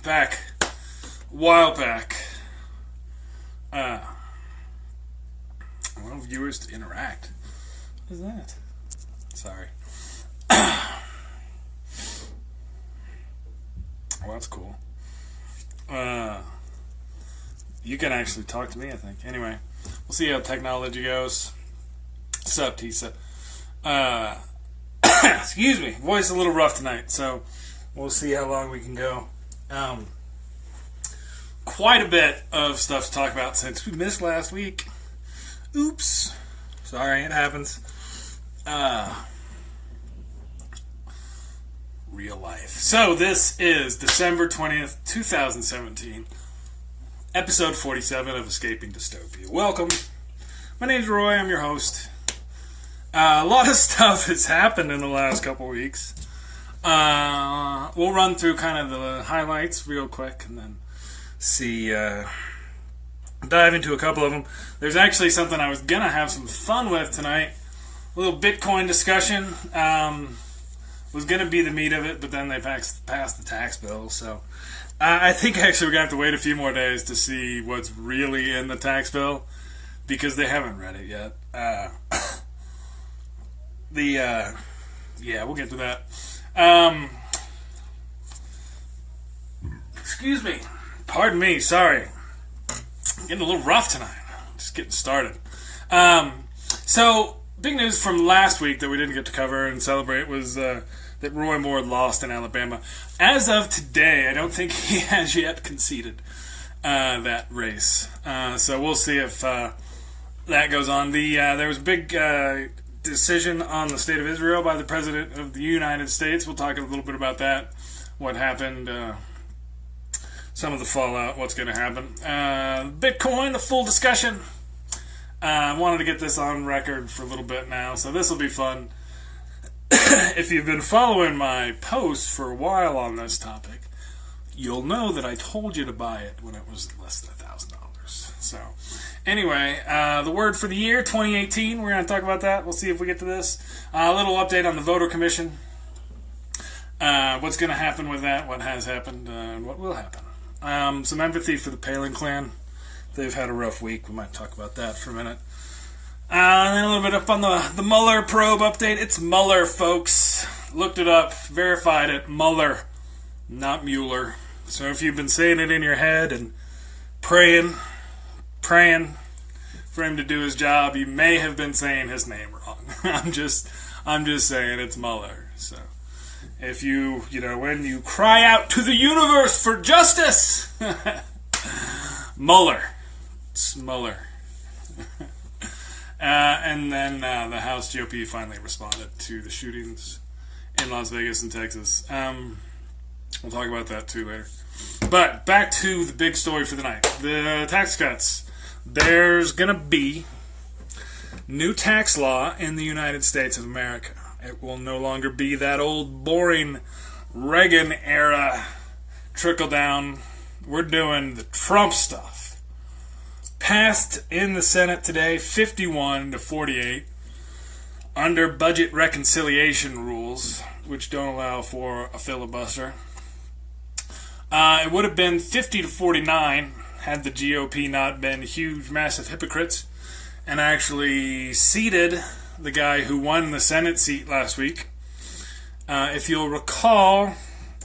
back, a while back. Allow viewers to interact. What is that? Sorry. Well, that's cool. You can actually talk to me, I think. Anyway, we'll see how technology goes. Sup, Tisa? Excuse me. Voice a little rough tonight, so we'll see how long we can go. Quite a bit of stuff to talk about since we missed last week. Oops. Sorry, it happens. Real life. So this is December 20th, 2017. Episode 47 of Escaping Dystopia. Welcome. My name's Roy. I'm your host. A lot of stuff has happened in the last couple weeks. We'll run through kind of the highlights real quick and then see, dive into a couple of them. There's actually something I was going to have some fun with tonight. A little Bitcoin discussion. Was going to be the meat of it, but then they passed the tax bill, so I think actually we're going to have to wait a few more days to see what's really in the tax bill, because they haven't read it yet. Yeah, we'll get to that. Excuse me. Pardon me, sorry. Getting a little rough tonight. Just getting started. So, big news from last week that we didn't get to cover and celebrate was that Roy Moore lost in Alabama. As of today, I don't think he has yet conceded that race. So we'll see if that goes on. There was a big decision on the state of Israel by the President of the United States. We'll talk a little bit about that, what happened, some of the fallout, what's going to happen. Bitcoin, the full discussion. I wanted to get this on record for a little bit now, so this will be fun. If you've been following my posts for a while on this topic, you'll know that I told you to buy it when it was less than $1,000. So, anyway, the word for the year, 2018, we're going to talk about that. We'll see if we get to this. A little update on the voter commission. What's going to happen with that, what has happened, and what will happen. Some empathy for the Palin clan. They've had a rough week. We might talk about that for a minute. And then a little bit up on the Mueller probe update. It's Mueller, folks. Looked it up, verified it. Mueller, not Mueller. So if you've been saying it in your head and praying for him to do his job, you may have been saying his name wrong. I'm just saying it's Mueller. So if you when you cry out to the universe for justice, Mueller. It's Mueller. And then the House GOP finally responded to the shootings in Las Vegas and Texas. We'll talk about that too later. But back to the big story for the night. The tax cuts. There's going to be new tax law in the United States of America. It will no longer be that old boring Reagan-era trickle-down. We're doing the Trump stuff. Passed in the Senate today, 51-48, under budget reconciliation rules, which don't allow for a filibuster. It would have been 50-49 had the GOP not been huge, massive hypocrites and actually seated the guy who won the Senate seat last week. If you'll recall,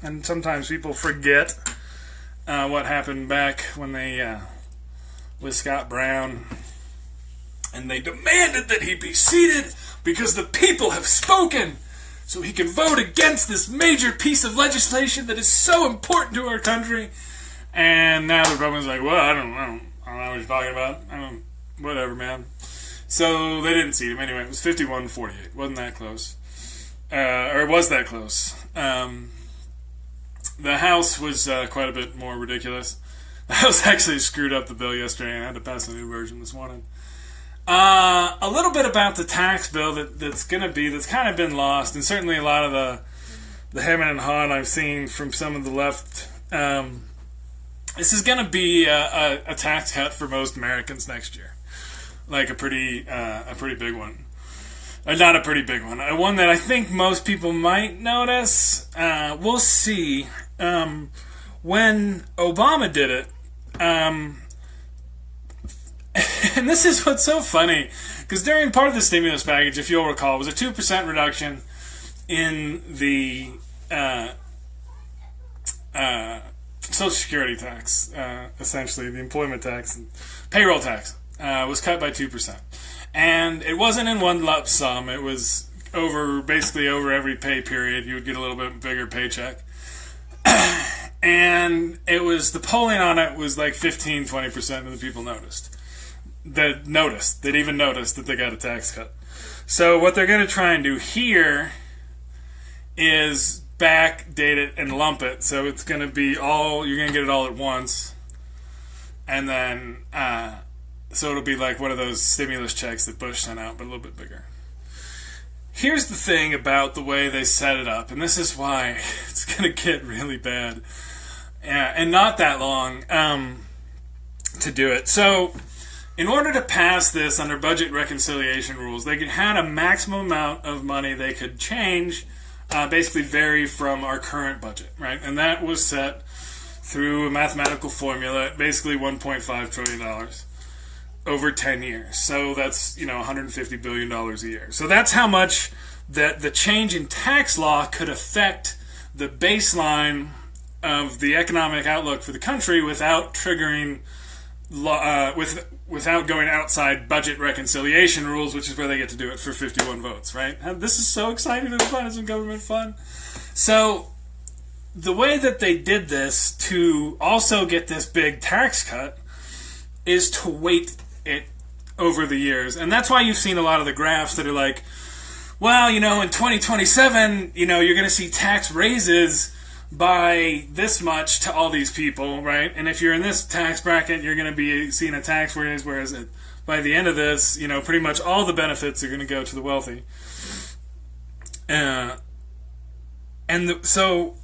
and sometimes people forget what happened back when they... with Scott Brown, and they demanded that he be seated because the people have spoken, so he can vote against this major piece of legislation that is so important to our country. And now the Republicans are like, well, I don't know what you're talking about. Whatever, man. So they didn't seat him anyway. It was 51-48. Wasn't that close? Or it was that close. The House was quite a bit more ridiculous. The House actually screwed up the bill yesterday and had to pass a new version this morning. A little bit about the tax bill that's kind of been lost, and certainly a lot of the hemming and hawing I've seen from some of the left. This is going to be a tax cut for most Americans next year, like a pretty big one. Not a pretty big one. One that I think most people might notice. We'll see. when Obama did it, and this is what's so funny, because during part of the stimulus package, if you'll recall, was a 2% reduction in the Social Security tax, essentially the employment tax, and payroll tax was cut by 2%. And it wasn't in one lump sum. It was basically over every pay period. You would get a little bit bigger paycheck. And it was, the polling on it was like 15-20% of the people that even noticed that they got a tax cut. So what they're going to try and do here is backdate it and lump it. So it's going to be you're going to get it all at once. And then, so it'll be like one of those stimulus checks that Bush sent out, but a little bit bigger. Here's the thing about the way they set it up, and this is why it's going to get really bad. And not that long to do it. So, in order to pass this under budget reconciliation rules, they had a maximum amount of money they could change, basically vary from our current budget, right? And that was set through a mathematical formula, basically $1.5 trillion over 10 years. So that's, $150 billion a year. So that's how much that the change in tax law could affect the baseline of the economic outlook for the country without triggering without going outside budget reconciliation rules, which is where they get to do it for 51 votes, right? And this is so exciting to find some government fun. So the way that they did this to also get this big tax cut is to weight it over the years. And that's why you've seen a lot of the graphs that are like, well, in 2027, you're going to see tax raises by this much to all these people, right? And if you're in this tax bracket, you're going to be seeing a tax raise, whereas by the end of this, pretty much all the benefits are going to go to the wealthy. So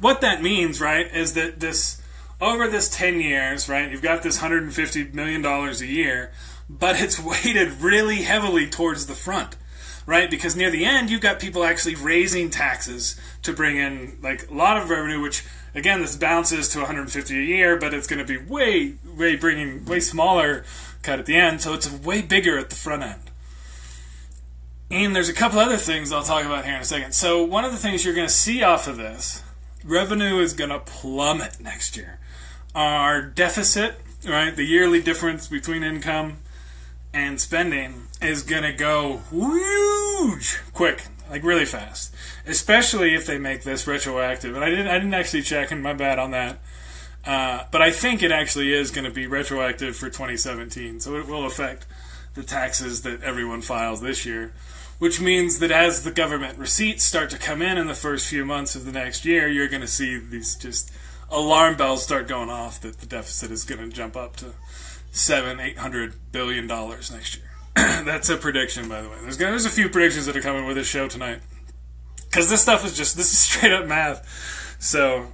what that means, right, is that over this 10 years, right, you've got this $150 million a year, but it's weighted really heavily towards the front, right? Because near the end, you've got people actually raising taxes to bring in like a lot of revenue, which again, this bounces to 150 a year, but it's going to be way smaller cut at the end. So it's way bigger at the front end. And there's a couple other things I'll talk about here in a second. So one of the things you're going to see off of this, revenue is going to plummet next year. Our deficit, right, the yearly difference between income and spending is going to go huge, quick, like really fast. Especially if they make this retroactive. And I didn't actually check, and my bad on that. But I think it actually is going to be retroactive for 2017. So it will affect the taxes that everyone files this year. Which means that as the government receipts start to come in the first few months of the next year, you're going to see these just alarm bells start going off that the deficit is going to jump up to $700-800 billion next year. That's a prediction, by the way. There's a few predictions that are coming with this show tonight. Because this stuff this is straight up math. So,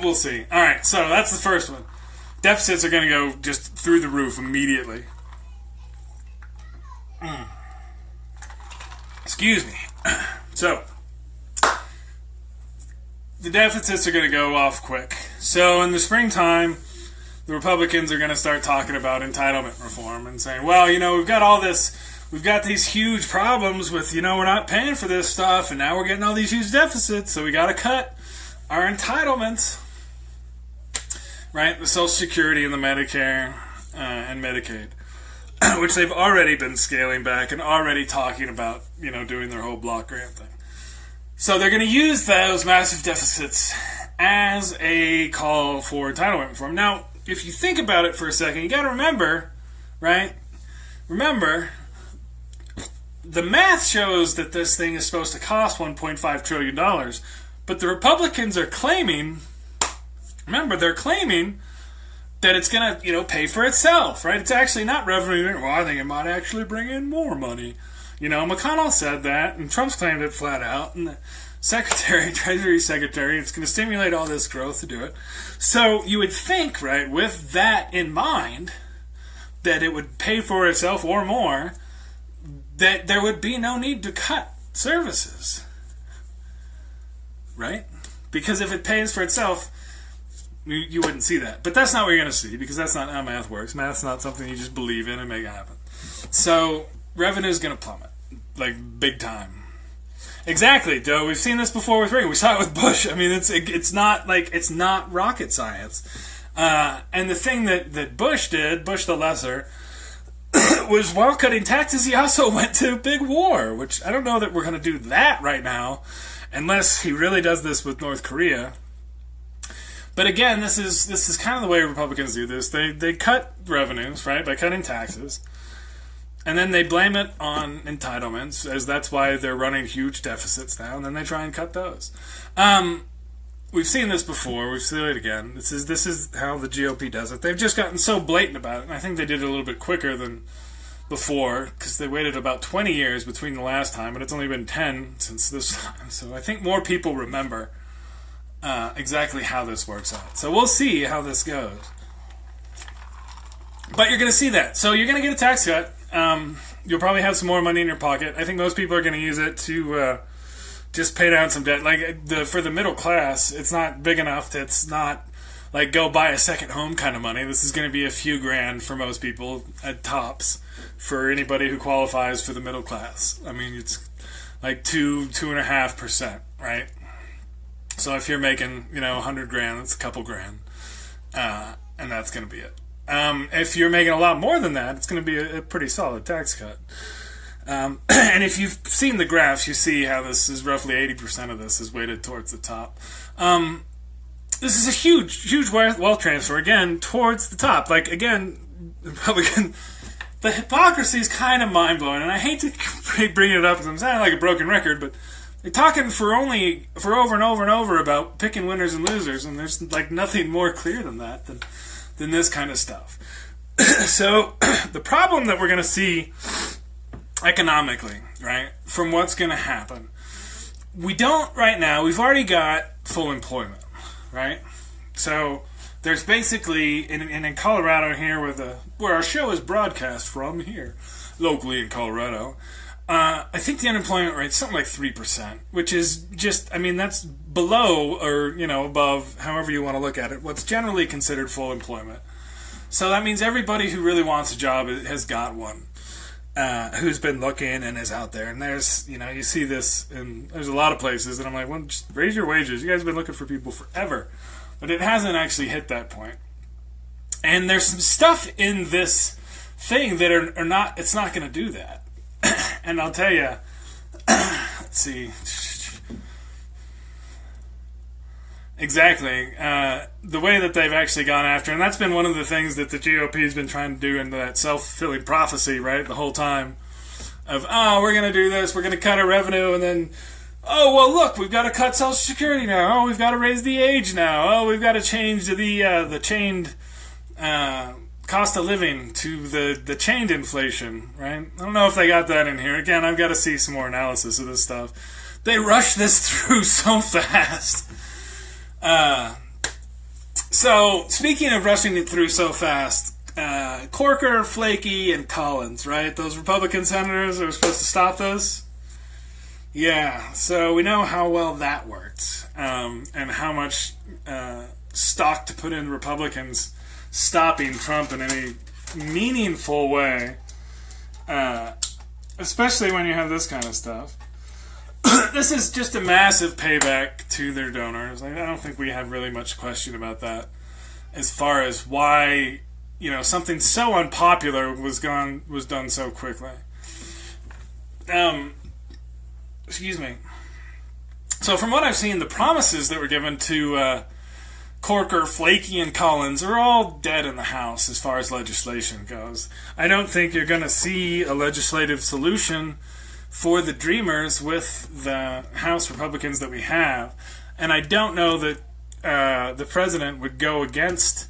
we'll see. Alright, so that's the first one. Deficits are going to go just through the roof immediately. Excuse me. So, the deficits are going to go off quick. So, in the springtime, the Republicans are going to start talking about entitlement reform and saying, well, we've got these huge problems with, we're not paying for this stuff, and now we're getting all these huge deficits, so we got to cut our entitlements, right? The Social Security and the Medicare and Medicaid, which they've already been scaling back and already talking about, doing their whole block grant thing. So they're going to use those massive deficits as a call for entitlement reform. Now, if you think about it for a second, you got to remember, right? Remember, the math shows that this thing is supposed to cost $1.5 trillion, but the Republicans are claiming, they're claiming that it's going to, pay for itself, right? It's actually not revenue. Well, I think it might actually bring in more money. McConnell said that, and Trump's claimed it flat out, and the Treasury Secretary, it's going to stimulate all this growth to do it. So you would think, right, with that in mind, that it would pay for itself or more, that there would be no need to cut services, right? Because if it pays for itself, You wouldn't see that. But that's not what you're going to see, because that's not how math works. Math's not something you just believe in and make it happen. So revenue is going to plummet, like big time. Exactly, Joe. We've seen this before with Reagan. We saw it with Bush. I mean, it's not rocket science. And the thing that Bush did, Bush the Lesser, was while cutting taxes, he also went to big war, which I don't know that we're going to do that right now, unless he really does this with North Korea. But again, this is kind of the way Republicans do this. They cut revenues, right, by cutting taxes, and then they blame it on entitlements, as that's why they're running huge deficits now, and then they try and cut those. We've seen this before. We've seen it again. This is how the GOP does it. They've just gotten so blatant about it, and I think they did it a little bit quicker than before, because they waited about 20 years between the last time, and it's only been 10 since this time. So I think more people remember exactly how this works out. So we'll see how this goes. But you're going to see that. So you're going to get a tax cut. You'll probably have some more money in your pocket. I think most people are going to use it to just pay down some debt. Like for the middle class, it's not big enough. It's not like go buy a second home kind of money. This is going to be a few grand for most people at tops for anybody who qualifies for the middle class. I mean, it's like 2.5%, right? So if you're making, $100 grand, that's a couple grand, and that's going to be it. If you're making a lot more than that, it's going to be a pretty solid tax cut. And if you've seen the graphs, you see how this is roughly 80% of this is weighted towards the top. This is a huge wealth transfer, again, towards the top. Like, again, Republican, the hypocrisy is kind of mind-blowing, and I hate to bring it up because I'm sounding like a broken record, but they're talking for over and over and over about picking winners and losers, and there's like nothing more clear than that, than this kind of stuff. So the problem that we're going to see economically, right, from what's going to happen, we don't right now. We've already got full employment, right? So there's basically in Colorado here, where our show is broadcast from here, locally in Colorado. I think the unemployment rate is something like 3%, which is just, that's below or, above, however you want to look at it, what's generally considered full employment. So that means everybody who really wants a job has got one, who's been looking and is out there. And there's, you see this, and there's a lot of places, and I'm like, well, just raise your wages. You guys have been looking for people forever. But it hasn't actually hit that point. And there's some stuff in this thing that are not, it's not going to do that. And I'll tell you, let's see, exactly, the way that they've actually gone after, and that's been one of the things that the GOP has been trying to do in that self-fulfilling prophecy, right, the whole time, of, we're going to do this, we're going to cut our revenue, and then, well, look, we've got to cut Social Security now, we've got to raise the age now, we've got to change the chained cost of living to the chained inflation, right? I don't know if they got that in here. Again, I've got to see some more analysis of this stuff. They rushed this through so fast. So, speaking of rushing it through so fast, Corker, Flakey, and Collins, right? Those Republican senators that were supposed to stop this? Yeah, so we know how well that worked, and how much stock to put in Republicans stopping Trump in any meaningful way, especially when you have this kind of stuff. This is just a massive payback to their donors. I don't think we have really much question about that, as far as why something so unpopular was done so quickly. Excuse me. So from what I've seen, the promises that were given to Corker, Flakey, and Collins are all dead in the House as far as legislation goes. I don't think you're going to see a legislative solution for the Dreamers with the House Republicans that we have. And I don't know that the president would go against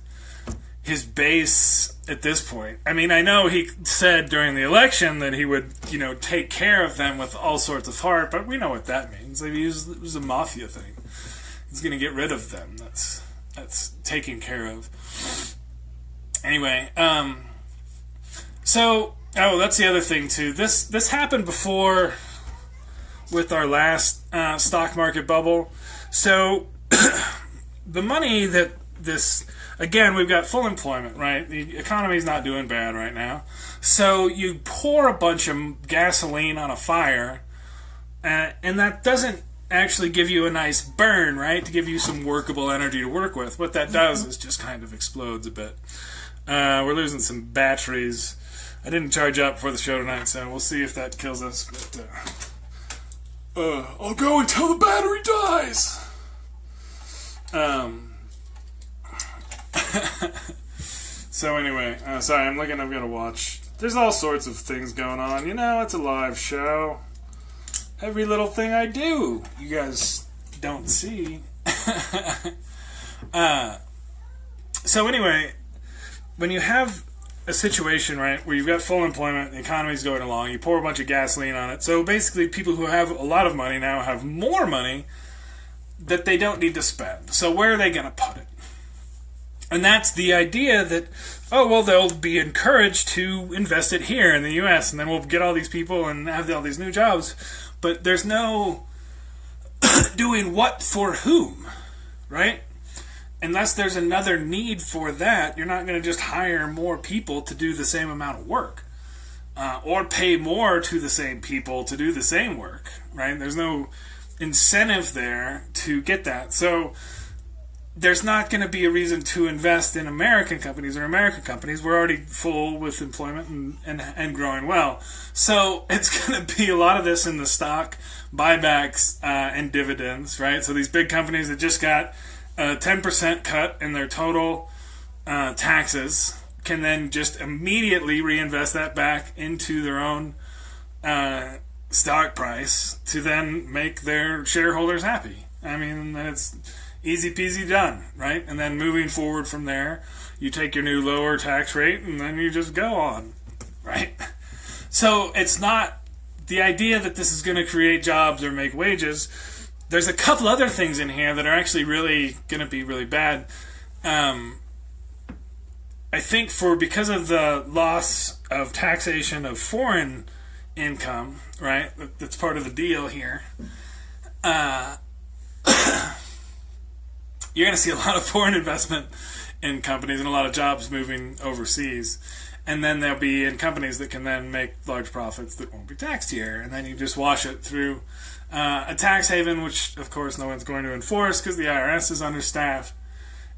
his base at this point. I know he said during the election that he would, take care of them with all sorts of heart, but we know what that means. It was a mafia thing. He's going to get rid of them. That's taken care of. Anyway, so that's the other thing too. This happened before with our last stock market bubble. So the money that this, again, we've got full employment, right? The economy's not doing bad right now. So you pour a bunch of gasoline on a fire, and that doesn't actually give you a nice burn, right? To give you some workable energy to work with. What that does is just kind of explodes a bit. We're losing some batteries. I didn't charge up for the show tonight, so we'll see if that kills us. But I'll go until the battery dies. So anyway, sorry, I've got to watch. There's all sorts of things going on. You know, it's a live show. Every little thing I do, you guys don't see. So anyway, when you have a situation, right, where you've got full employment, the economy's going along, you pour a bunch of gasoline on it. So basically, people who have a lot of money now have more money that they don't need to spend. So where are they going to put it? And that's the idea that, oh, well, they'll be encouraged to invest it here in the U.S., and then we'll get all these people and have all these new jobs. But there's no doing what for whom, right? Unless there's another need for that, you're not going to just hire more people to do the same amount of work. Or pay more to the same people to do the same work, right? There's no incentive there to get that. So there's not going to be a reason to invest in American companies or American companies. We're already full with employment and growing well. So it's going to be a lot of this in the stock buybacks and dividends, right? So these big companies that just got a 10% cut in their total taxes can then just immediately reinvest that back into their own stock price to then make their shareholders happy. I mean, then it's easy peasy done, right? And then moving forward from there, you take your new lower tax rate and then you just go on, right? So it's not the idea that this is going to create jobs or make wages. There's a couple other things in here that are actually really going to be really bad. I think because of the loss of taxation of foreign income, right? That's part of the deal here. You're going to see a lot of foreign investment in companies and a lot of jobs moving overseas. And then there'll be in companies that can then make large profits that won't be taxed here. And then you just wash it through a tax haven, which, of course, no one's going to enforce because the IRS is understaffed.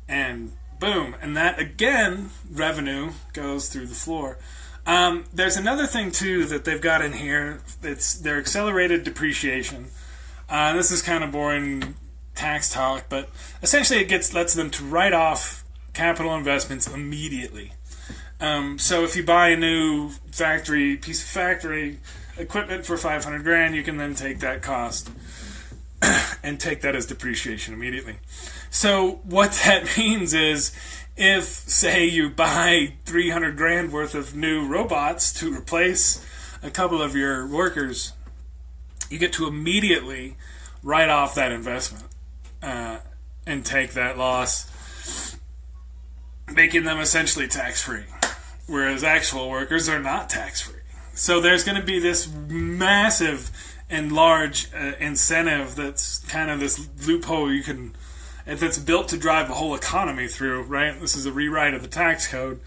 And boom. And that, again, revenue goes through the floor. There's another thing, too, that they've got in here. It's their accelerated depreciation. This is kind of boring tax talk, but essentially it lets them to write off capital investments immediately. So if you buy a new piece of factory equipment for $500,000, you can then take that cost and take that as depreciation immediately. So what that means is, if, say, you buy $300,000 worth of new robots to replace a couple of your workers, you get to immediately write off that investment and take that loss, making them essentially tax-free, whereas actual workers are not tax-free. So there's going to be this massive and large incentive that's kind of this loophole that's built to drive the whole economy through, right? This is a rewrite of the tax code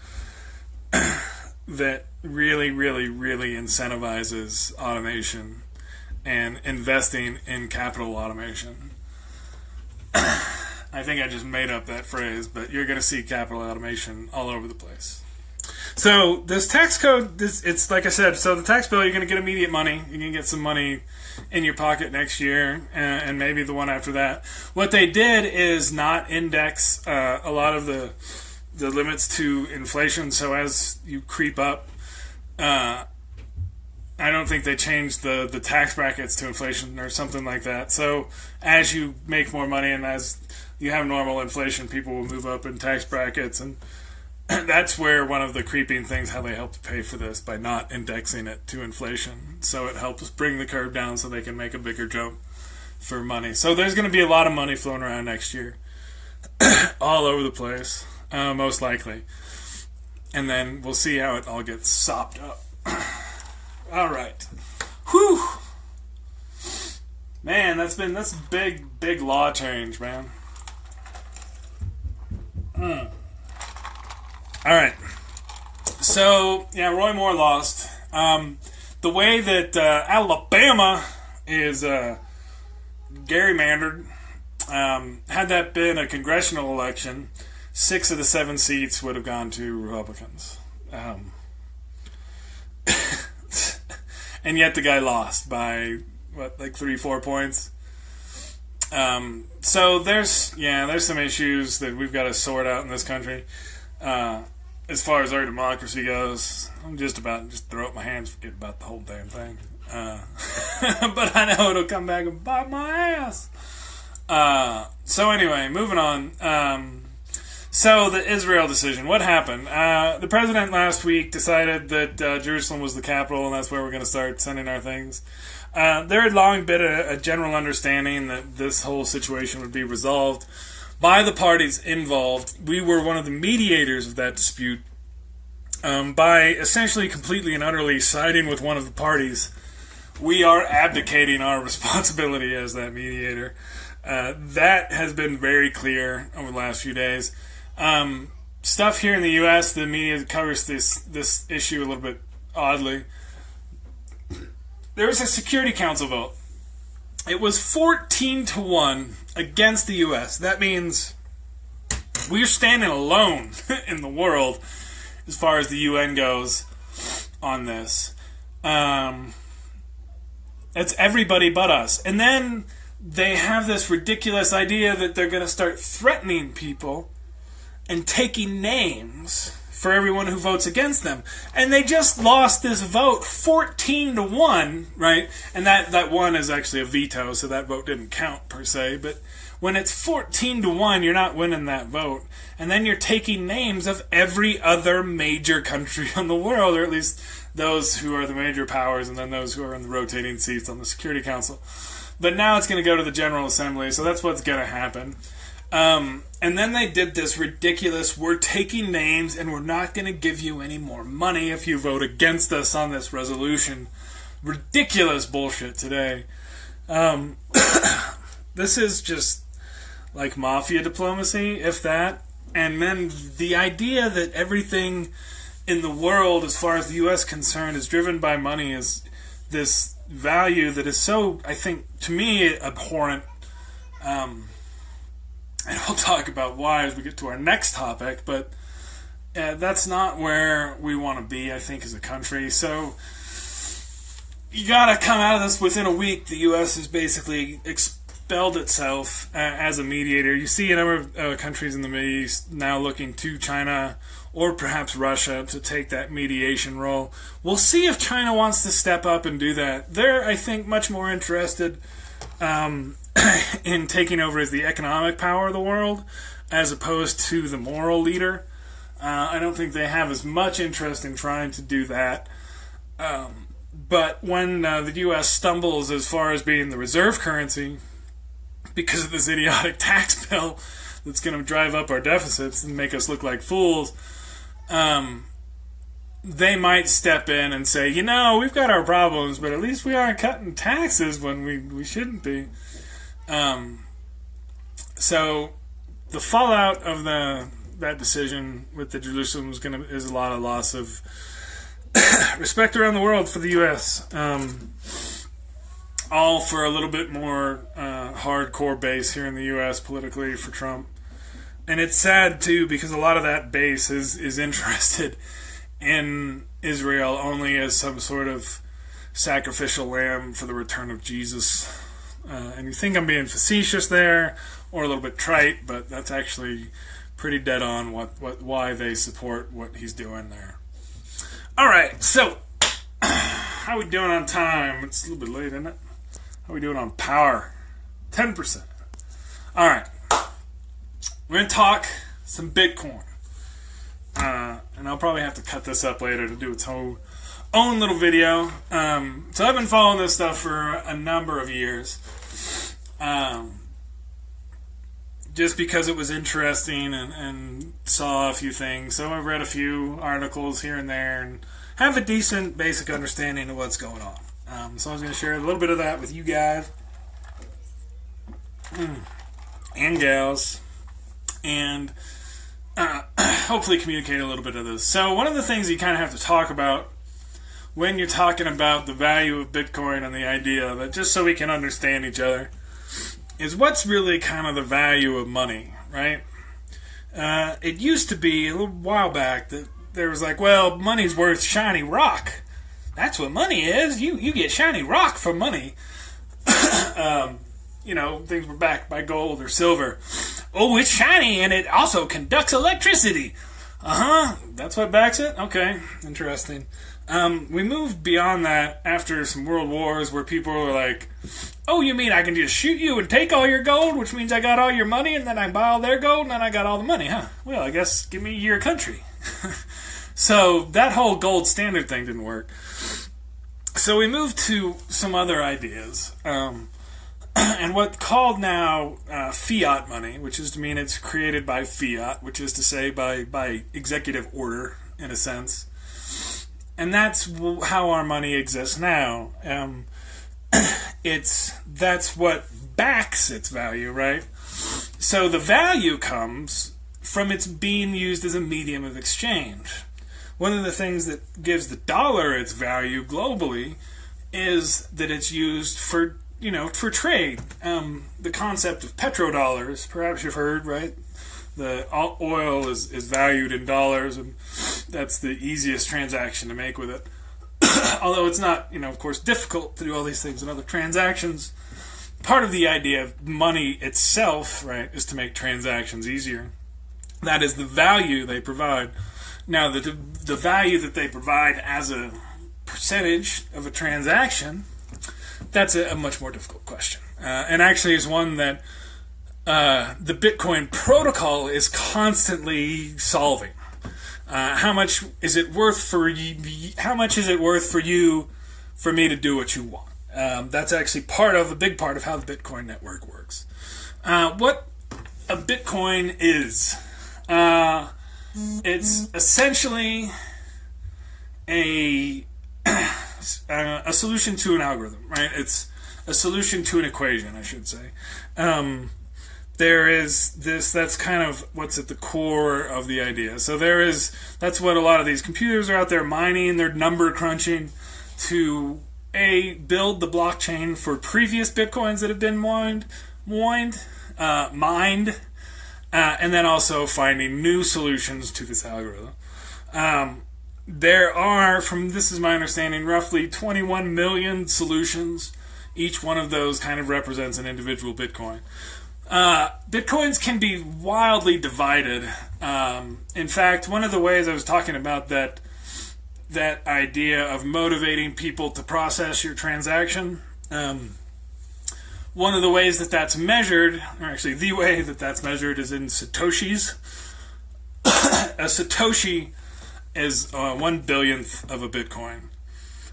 that really, really, really incentivizes automation and investing in capital automation. I think I just made up that phrase, but you're going to see capital automation all over the place. So this tax code, it's like I said, so the tax bill, you're going to get immediate money. You're going to get some money in your pocket next year, and maybe the one after that. What they did is not index a lot of the limits to inflation, so as you creep up, I don't think they changed the tax brackets to inflation or something like that. So as you make more money and as you have normal inflation, people will move up in tax brackets, and that's where one of the creeping things, how they help to pay for this, by not indexing it to inflation. So it helps bring the curve down so they can make a bigger jump for money. So there's going to be a lot of money flowing around next year all over the place, most likely. And then we'll see how it all gets sopped up. All right. Whew. Man, that's big law change, man. All right. So, yeah, Roy Moore lost. The way that Alabama is gerrymandered, had that been a congressional election, 6 of the 7 seats would have gone to Republicans. And yet the guy lost by, 3-4 points? So there's some issues that we've got to sort out in this country. As far as our democracy goes, I'm just throw up my hands, forget about the whole damn thing. But I know it'll come back and bite my ass. So anyway, moving on. So the Israel decision, what happened? The president last week decided that Jerusalem was the capital, and that's where we're going to start sending our things. There had long been a general understanding that this whole situation would be resolved by the parties involved. We were one of the mediators of that dispute by essentially completely and utterly siding with one of the parties. We are abdicating our responsibility as that mediator. That has been very clear over the last few days. Stuff here in the U.S., the media covers this issue a little bit oddly. There was a Security Council vote. It was 14-1 against the U.S. That means we're standing alone in the world as far as the UN goes on this. It's everybody but us. And then they have this ridiculous idea that they're going to start threatening people and taking names for everyone who votes against them. And they just lost this vote 14-1, right? And that one is actually a veto, so that vote didn't count per se. But when it's 14-1, you're not winning that vote. And then you're taking names of every other major country in the world, or at least those who are the major powers, and then those who are in the rotating seats on the Security Council. But now it's going to go to the General Assembly, so that's what's going to happen. And then they did this ridiculous, we're taking names and we're not going to give you any more money if you vote against us on this resolution. Ridiculous bullshit today. This is just like mafia diplomacy, if that. And then the idea that everything in the world, as far as the U.S. concerned, is driven by money is this value that is so, I think, to me, abhorrent. And we'll talk about why as we get to our next topic, but that's not where we want to be, I think, as a country. So you got to come out of this within a week. The U.S. has basically expelled itself as a mediator. You see a number of countries in the Middle East now looking to China or perhaps Russia to take that mediation role. We'll see if China wants to step up and do that. They're, I think, much more interested in taking over as the economic power of the world as opposed to the moral leader. I don't think they have as much interest in trying to do that. But when the U.S. stumbles as far as being the reserve currency because of this idiotic tax bill that's going to drive up our deficits and make us look like fools, they might step in and say, we've got our problems, but at least we aren't cutting taxes when we shouldn't be. So the fallout of that decision with the Jerusalem is a lot of loss of respect around the world for the U.S. All for a little bit more hardcore base here in the U.S. politically for Trump. And it's sad too because a lot of that base is interested in Israel only as some sort of sacrificial lamb for the return of Jesus. And you think I'm being facetious there or a little bit trite, but that's actually pretty dead on why they support what he's doing there. All right, so how we doing on time? It's a little bit late, isn't it? How we doing on power? 10%. All right, we're going to talk some Bitcoin. And I'll probably have to cut this up later to do its own little video. So I've been following this stuff for a number of years. Just because it was interesting and saw a few things. So I've read a few articles here and there and have a decent basic understanding of what's going on. So I was going to share a little bit of that with you guys and gals. And so hopefully communicate a little bit of this. So one of the things you kind of have to talk about when you're talking about the value of Bitcoin and the idea of it, just so we can understand each other, is what's really kind of the value of money, right? It used to be a little while back that there was like, well, money's worth shiny rock. That's what money is. You get shiny rock for money. Things were backed by gold or silver. Oh, it's shiny and it also conducts electricity. That's what backs it? Okay, interesting. We moved beyond that after some world wars where people were like, oh, you mean I can just shoot you and take all your gold, which means I got all your money, and then I buy all their gold, and then I got all the money, huh? Well, I guess give me your country. So that whole gold standard thing didn't work. So we moved to some other ideas. And what's called now fiat money, which is to mean it's created by fiat, which is to say by executive order, in a sense. And that's how our money exists now. That's what backs its value, right? So the value comes from its being used as a medium of exchange. One of the things that gives the dollar its value globally is that it's used for trade. The concept of petrodollars, perhaps you've heard, right? The oil is valued in dollars, and that's the easiest transaction to make with it. Although it's not, of course, difficult to do all these things in other transactions. Part of the idea of money itself, right, is to make transactions easier. That is the value they provide. Now, the value that they provide as a percentage of a transaction, that's a much more difficult question. And actually is one that the Bitcoin protocol is constantly solving. How much is it worth for you? How much is it worth for you for me to do what you want? That's actually a big part of how the Bitcoin network works. What a Bitcoin is, it's essentially a solution to an algorithm, right? It's a solution to an equation, I should say. There is this, that's kind of what's at the core of the idea. So that's what a lot of these computers are out there mining, they're number crunching to build the blockchain for previous Bitcoins that have been mined, and then also finding new solutions to this algorithm. There are, this is my understanding, roughly 21 million solutions. Each one of those kind of represents an individual Bitcoin. Bitcoins can be wildly divided. In fact, one of the ways I was talking about that idea of motivating people to process your transaction, one of the ways that that's measured, or actually the way that that's measured, is in Satoshis. A Satoshi is 1/1000th of a Bitcoin.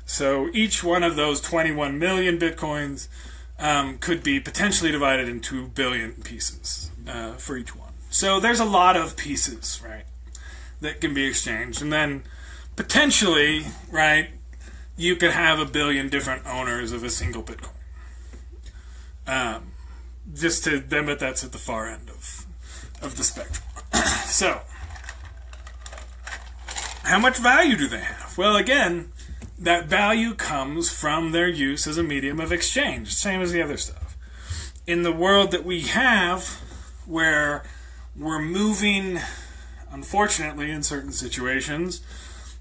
So each one of those 21 million Bitcoins could be potentially divided into 2 billion pieces for each one. So there's a lot of pieces, right, that can be exchanged. And then potentially, right, you could have 1 billion different owners of a single Bitcoin. But that's at the far end of the spectrum. So, how much value do they have? Well, again, that value comes from their use as a medium of exchange, same as the other stuff. In the world that we have, where we're moving, unfortunately, in certain situations,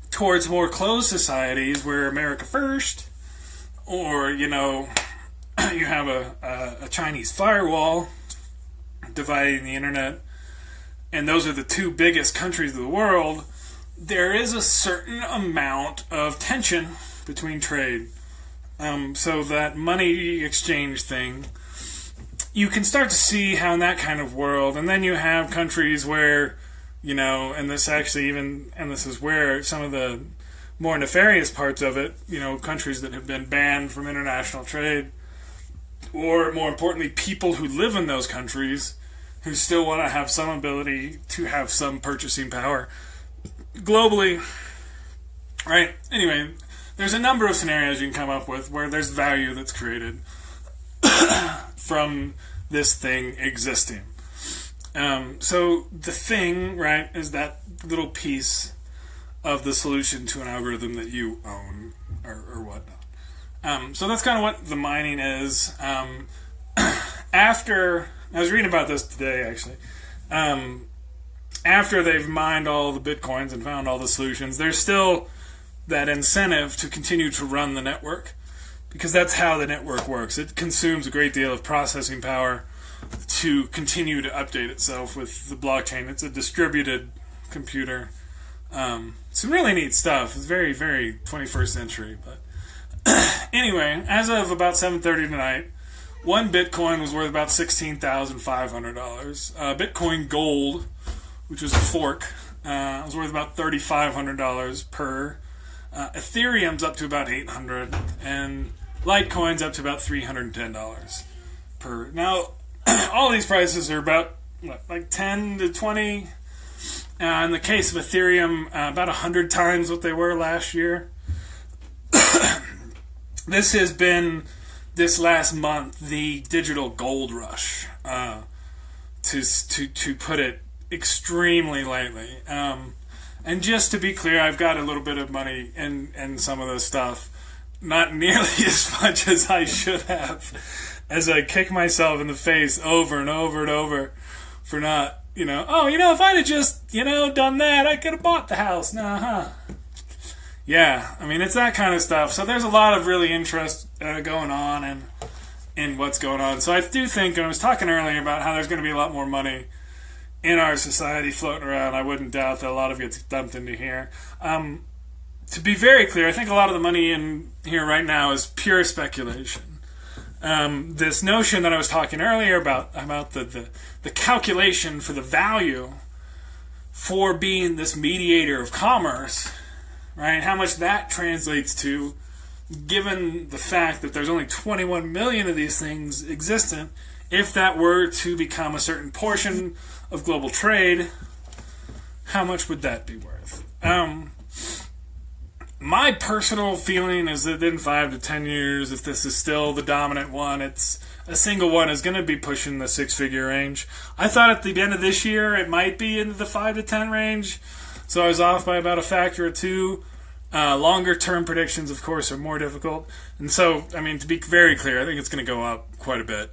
towards more closed societies where America first, or, you have a Chinese firewall dividing the internet, and those are the two biggest countries of the world, there is a certain amount of tension between trade. So that money exchange thing, you can start to see how in that kind of world, and then you have countries where, and this is where some of the more nefarious parts of it, countries that have been banned from international trade, or more importantly, people who live in those countries who still want to have some ability to have some purchasing power globally, right? Anyway, there's a number of scenarios you can come up with where there's value that's created from this thing existing. So the thing, right, is that little piece of the solution to an algorithm that you own or whatnot. So that's kind of what the mining is. After I was reading about this today, actually. After they've mined all the bitcoins and found all the solutions, there's still that incentive to continue to run the network, because that's how the network works. It consumes a great deal of processing power to continue to update itself with the blockchain. It's a distributed computer. Some really neat stuff. It's very, very 21st century. But anyway, as of about 7:30 tonight, one Bitcoin was worth about $16,500. Bitcoin Gold, which was a fork, was worth about $3,500 per. Ethereum's up to about $800, and Litecoin's up to about $310 per. Now, all these prices are about like 10 to 20. In the case of Ethereum, about 100 times what they were last year. This has been, this last month, the digital gold rush, to put it extremely lightly. And just to be clear, I've got a little bit of money in some of this stuff. Not nearly as much as I should have, as I kick myself in the face over and over and over for not, if I'd have just, done that, I could have bought the house. Yeah, I mean, it's that kind of stuff. So there's a lot of really interest going on in what's going on. So I do think, I was talking earlier about how there's going to be a lot more money in our society floating around. I wouldn't doubt that a lot of it gets dumped into here. To be very clear, I think a lot of the money in here right now is pure speculation. This notion that I was talking earlier about the calculation for the value for being this mediator of commerce, right? How much that translates to, given the fact that there's only 21 million of these things existent. If that were to become a certain portion of global trade, how much would that be worth? My personal feeling is that in 5 to 10 years, if this is still the dominant one, it's a single one is going to be pushing the 6-figure range. I thought at the end of this year it might be into the 5 to 10 range, so I was off by about a factor or two. Longer term predictions, of course, are more difficult. And so, I mean, to be very clear, I think it's going to go up quite a bit.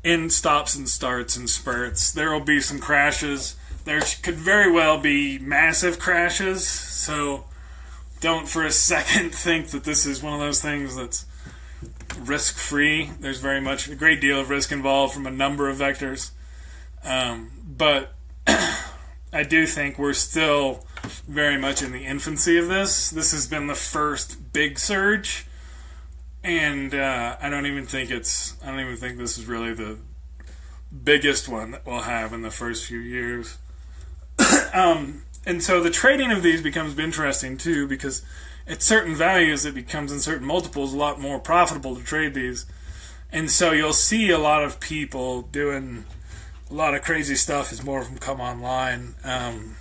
In stops and starts and spurts. There will be some crashes. There could very well be massive crashes, so don't for a second think that this is one of those things that's risk-free. There's very much a great deal of risk involved from a number of vectors. But I do think we're still very much in the infancy of this. This has been the first big surge, and I don't even think this is really the biggest one that we'll have in the first few years. And so the trading of these becomes interesting too, because at certain values it becomes, in certain multiples, a lot more profitable to trade these. And so you'll see a lot of people doing a lot of crazy stuff as more of them come online. And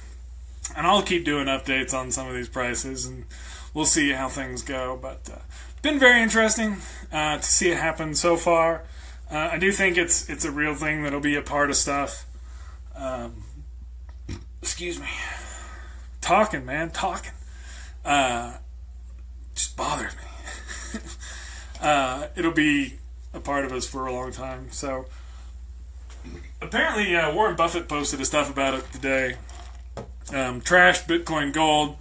I'll keep doing updates on some of these prices, and we'll see how things go. But it's been very interesting to see it happen so far. I do think it's a real thing that'll be a part of stuff. Excuse me. Talking. Just bothers me. It'll be a part of us for a long time. So apparently Warren Buffett posted his stuff about it today. Trashed Bitcoin Gold,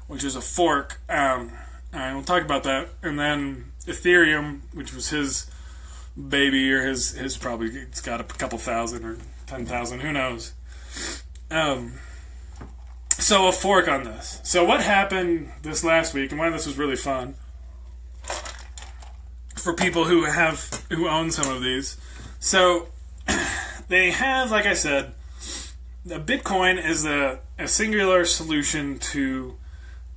which is a fork. All right, we'll talk about that. And then Ethereum, which was his baby, or his probably, it's got a couple thousand or 10,000, who knows. So a fork on this. So what happened this last week, and why this was really fun for people who own some of these. So they have, like I said, the Bitcoin is a singular solution to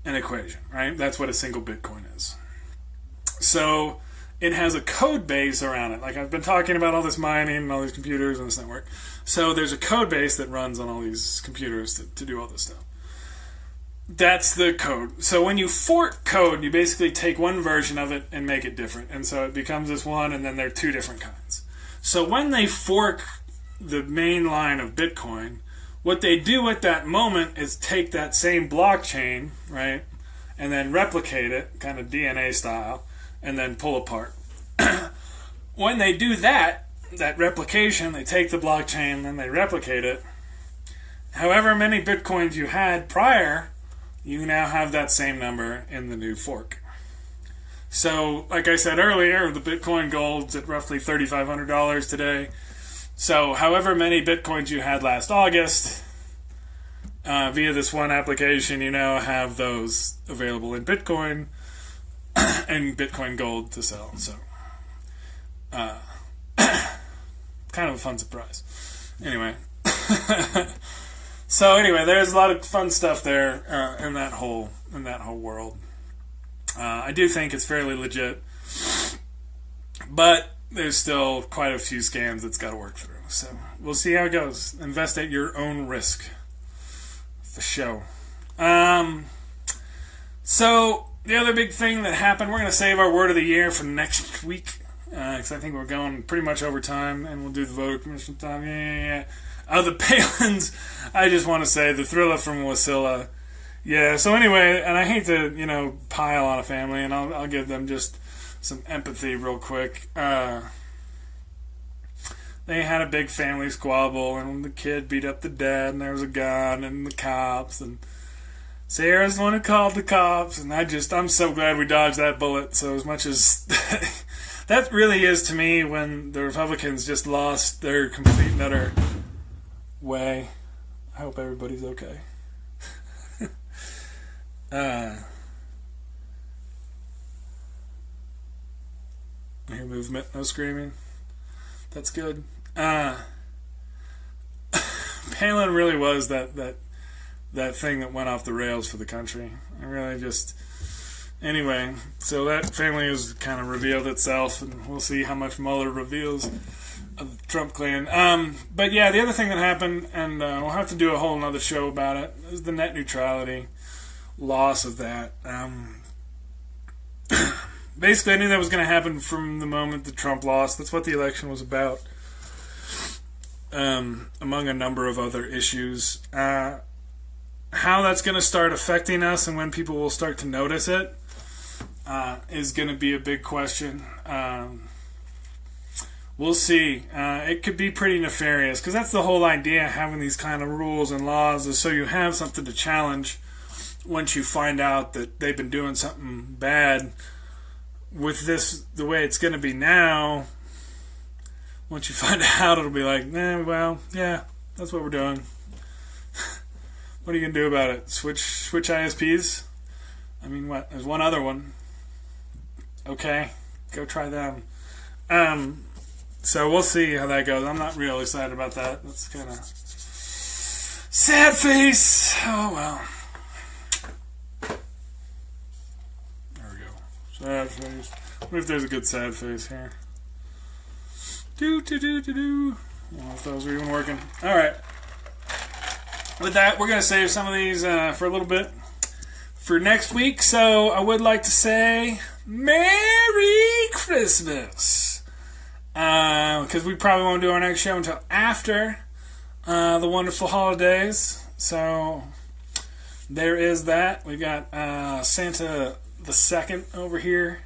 an equation, right? That's what a single Bitcoin is. So it has a code base around it. Like I've been talking about all this mining and all these computers and this network. So there's a code base that runs on all these computers to do all this stuff. That's the code. So when you fork code, you basically take one version of it and make it different. And so it becomes this one, and then there are two different kinds. So when they fork the main line of Bitcoin, what they do at that moment is take that same blockchain, right, and then replicate it, kind of DNA style, and then pull apart. When they do that replication, they take the blockchain, then they replicate it. However many Bitcoins you had prior, you now have that same number in the new fork. So, like I said earlier, the Bitcoin gold's at roughly $3,500 today. So, however many Bitcoins you had last August, via this one application, you now have those available in Bitcoin and Bitcoin gold to sell. So, kind of a fun surprise. Anyway. So anyway, there's a lot of fun stuff there in that whole world. I do think it's fairly legit, but there's still quite a few scams that's got to work through. So we'll see how it goes. Invest at your own risk, for sure. So the other big thing that happened, we're going to save our word of the year for next week, because I think we're going pretty much over time, and we'll do the voter commission time. Yeah. The Palins, I just want to say, the thriller from Wasilla. Yeah, so anyway, and I hate to, pile on a family, and I'll give them just some empathy real quick. They had a big family squabble, and the kid beat up the dad, and there was a gun, and the cops, and Sarah's the one who called the cops, and I'm so glad we dodged that bullet. So as much as that really is to me when the Republicans just lost their complete and utter way. I hope everybody's okay. I hear movement, no screaming. That's good. Palin really was that thing that went off the rails for the country. I really just... Anyway, so that family has kind of revealed itself, and we'll see how much Mueller reveals of the Trump clan. But yeah, the other thing that happened, and we'll have to do a whole nother show about it, is the net neutrality loss of that. Basically, I knew that was going to happen from the moment that Trump lost. That's what the election was about, among a number of other issues. How that's going to start affecting us and when people will start to notice it is going to be a big question. We'll see. It could be pretty nefarious, because that's the whole idea of having these kind of rules and laws, is so you have something to challenge once you find out that they've been doing something bad. With this, the way it's going to be now, once you find out, it'll be like, well, yeah, that's what we're doing. What are you going to do about it? Switch ISPs? I mean, what? There's one other one. Okay, go try them. So we'll see how that goes. I'm not real excited about that. That's kind of sad face. Oh, well. There we go. Sad face. What if there's a good sad face here? I don't know if those are even working. All right. With that, we're going to save some of these for a little bit for next week. So I would like to say Merry Christmas. Because we probably won't do our next show until after the wonderful holidays. So there is that. We got Santa the 2nd over here.